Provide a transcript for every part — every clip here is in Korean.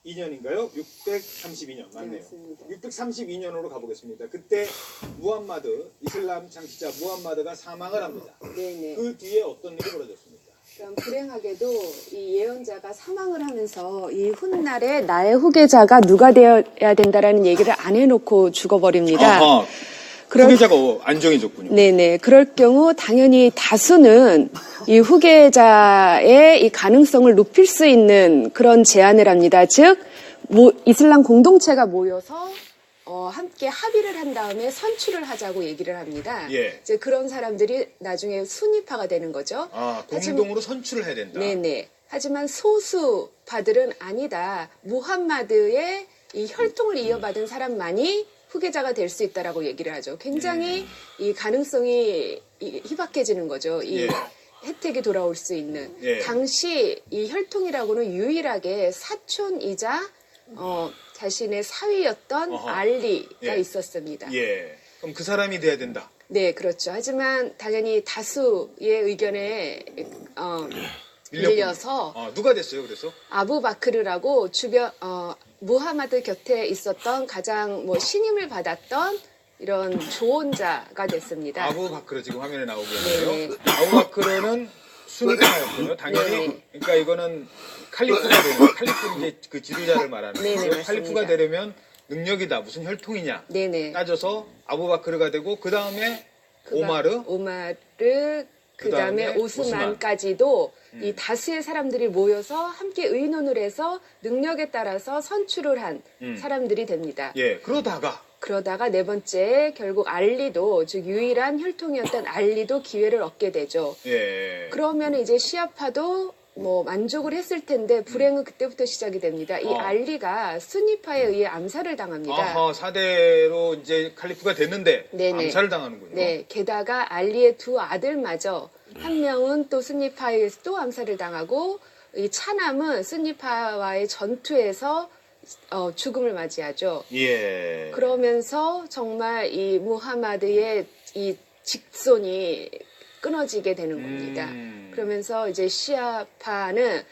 632년인가요? 632년 맞네요. 네, 632년으로 가보겠습니다. 그때 무함마드, 이슬람 창시자 무함마드가 사망을 합니다. 네네. 그 뒤에 어떤 일이 벌어졌습니까? 그럼 불행하게도 이 예언자가 사망을 하면서 이 훗날에 나의 후계자가 누가 되어야 된다라는 얘기를 안 해놓고 죽어버립니다. 아하, 후계자가 안 정해졌군요. 네네. 그럴 경우 당연히 다수는 이 후계자의 이 가능성을 높일 수 있는 그런 제안을 합니다. 즉, 이슬람 공동체가 모여서 함께 합의를 한 다음에 선출을 하자고 얘기를 합니다. 예. 이제 그런 사람들이 나중에 순위파가 되는 거죠. 아, 공동으로 선출을 해야 된다. 네네. 하지만 소수파들은 아니다. 무함마드의 이 혈통을 이어받은 사람만이 후계자가 될 수 있다라고 얘기를 하죠. 굉장히 이 가능성이 희박해지는 거죠. 이 예. 혜택이 돌아올 수 있는. 예. 당시 이 혈통이라고는 유일하게 사촌이자 자신의 사위였던 어허. 알리가 예. 있었습니다. 예. 그럼 그 사람이 돼야 된다. 네, 그렇죠. 하지만 당연히 다수의 의견에 밀려서 누가 됐어요, 그래서? 아부바크르라고 주변 무하마드 곁에 있었던 가장 신임을 받았던 이런 조언자가 됐습니다. 아부바크르 지금 화면에 나오고 있는데요. 네네. 아부바크르는 수니파였군요. 당연히. 네네. 그러니까 이거는 칼리프가 되는, 칼리프 이제 그 지도자를 말하는 네네, 거죠. 맞습니다. 칼리프가 되려면 능력이다. 무슨 혈통이냐. 네네. 따져서 아부바크르가 되고 그 다음에 오마르, 그다음에 오스만까지도 이 다수의 사람들이 모여서 함께 의논을 해서 능력에 따라서 선출을 한 사람들이 됩니다. 예, 그러다가 네 번째 결국 알리도 즉 유일한 혈통이었던 알리도 기회를 얻게 되죠. 예. 그러면 이제 시아파도 만족을 했을 텐데 불행은 그때부터 시작이 됩니다. 이 알리가 순위파에 의해 암살을 당합니다. 아하, 4대로 이제 칼리프가 됐는데 네네. 암살을 당하는군요. 네, 게다가 알리의 두 아들마저 한 명은 또 순위파에 의해서 또 암살을 당하고 이 차남은 순위파와의 전투에서 죽음을 맞이하죠. 예. 그러면서 정말 이 무하마드의 이 직손이 끊어지게 되는 겁니다. 그러면서 이제 시아파는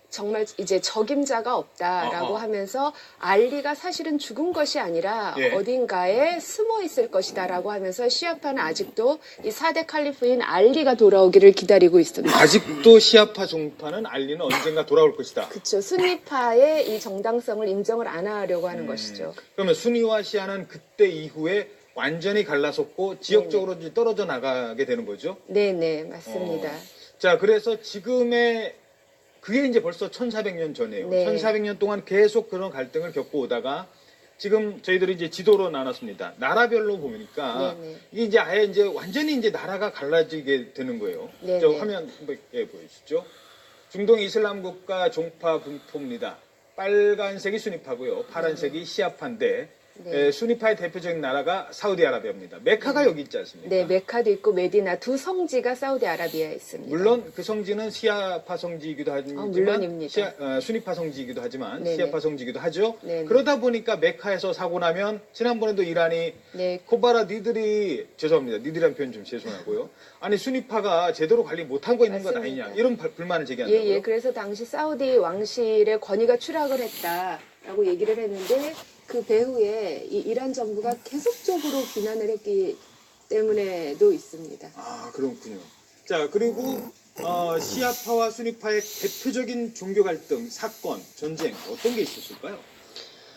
정말 이제 적임자가 없다라고 하면서 알리가 사실은 죽은 것이 아니라 예. 어딘가에 숨어 있을 것이다라고 하면서 시아파는 아직도 이 4대 칼리프인 알리가 돌아오기를 기다리고 있습니다. 아직도 시아파 종파는 알리는 언젠가 돌아올 것이다. 그렇죠. 순위파의 이 정당성을 인정을 안 하려고 하는 것이죠. 그러면 순위와 시아는 그때 이후에 완전히 갈라섰고 지역적으로 이제 떨어져 나가게 되는 거죠. 네네, 맞습니다. 자, 그래서 지금의 그게 이제 벌써 1400년 전이에요. 네. 1400년 동안 계속 그런 갈등을 겪고 오다가 지금 저희들이 이제 지도로 나눴습니다. 나라별로 보니까 네네. 이게 이제 아예 이제 완전히 이제 나라가 갈라지게 되는 거예요. 네네. 저 화면 한번 보여주시죠. 중동 이슬람 국가 종파 분포입니다. 빨간색이 수니파고요. 파란색이 시아파인데 네. 수니파의 대표적인 나라가 사우디아라비아입니다. 메카가 여기 있지 않습니까? 네, 메카도 있고 메디나 두 성지가 사우디아라비아에 있습니다. 물론 그 성지는 시아파 성지이기도 하지만 물론입니다. 수니파 성지이기도 하지만 네네. 시아파 성지이기도 하죠. 네네. 그러다 보니까 메카에서 사고 나면 지난번에도 이란이 네, 코바라 니들이 죄송합니다. 니들이란 표현 좀 죄송하고요. 아니 수니파가 제대로 관리 못하고 있는 것 맞습니다. 아니냐 이런 불만을 제기한다고요. 예. 그래서 당시 사우디 왕실의 권위가 추락을 했다라고 얘기를 했는데 그 배후에 이 이란 정부가 계속적으로 비난을 했기 때문에도 있습니다. 아, 그렇군요. 자, 그리고 시아파와 수니파의 대표적인 종교 갈등, 사건, 전쟁 어떤 게 있었을까요?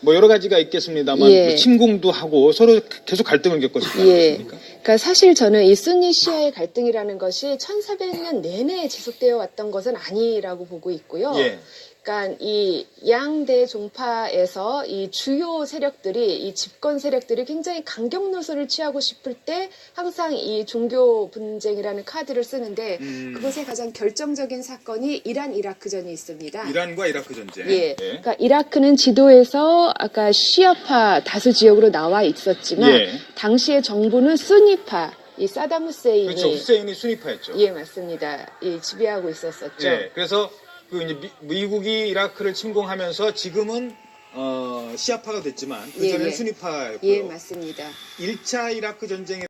뭐 여러 가지가 있겠습니다만 예. 뭐 침공도 하고 서로 계속 갈등을 겪었을 거 아니겠습니까? 그러니까 사실 저는 이 순니 시아의 갈등이라는 것이 1400년 내내 지속되어 왔던 것은 아니라고 보고 있고요. 예. 그러니까 이 양대 종파에서 이 주요 세력들이 이 집권 세력들이 굉장히 강경 노선을 취하고 싶을 때 항상 이 종교 분쟁이라는 카드를 쓰는데 그것의 가장 결정적인 사건이 이란 이라크전이 있습니다. 이란과 이라크 전쟁. 예. 그러니까 이라크는 지도에서 아까 시아파 다수 지역으로 나와 있었지만 예. 당시의 정부는 순니파 이 사담 후세인이 그렇죠. 후세인이 수니파였죠. 예, 맞습니다. 예, 지배하고 있었었죠. 예. 그래서 그 이제 미국이 이라크를 침공하면서 지금은 시아파가 됐지만 그 전에는 예. 수니파였고요. 예, 맞습니다. 1차 이라크 전쟁에